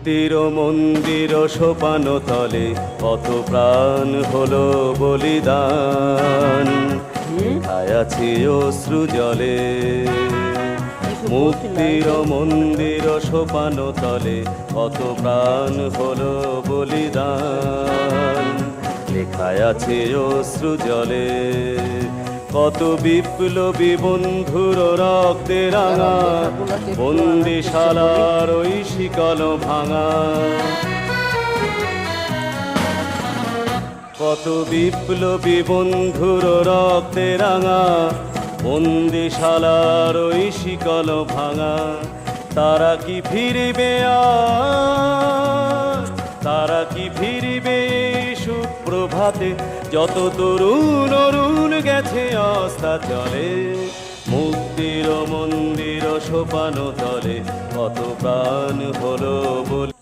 মুক্তির মন্দির সোপান তলে কত প্রাণ হলো বলিদান, লেখায় আছে অশ্রু জলে। মুক্তির মন্দির সোপান তলে কত প্রাণ হলো বলিদান, লেখায় আছে অশ্রু জলে। কত বিপ্লবী বন্ধুর রক্তে রাঙা বন্দিশালার ওই শিকল ভাঙা। কত বিপ্লবী বন্ধুর রক্তে রাঙা বন্দিশালার ওই শিকল ভাঙা। তারা কি ফিরবে আর, তারা কি ফিরবে সুপ্রভাতে, যত তরুণ অরুণ গেছে অস্তাচলে। মুক্তির মন্দির সোপান তলে কত প্রাণ হলো বলে।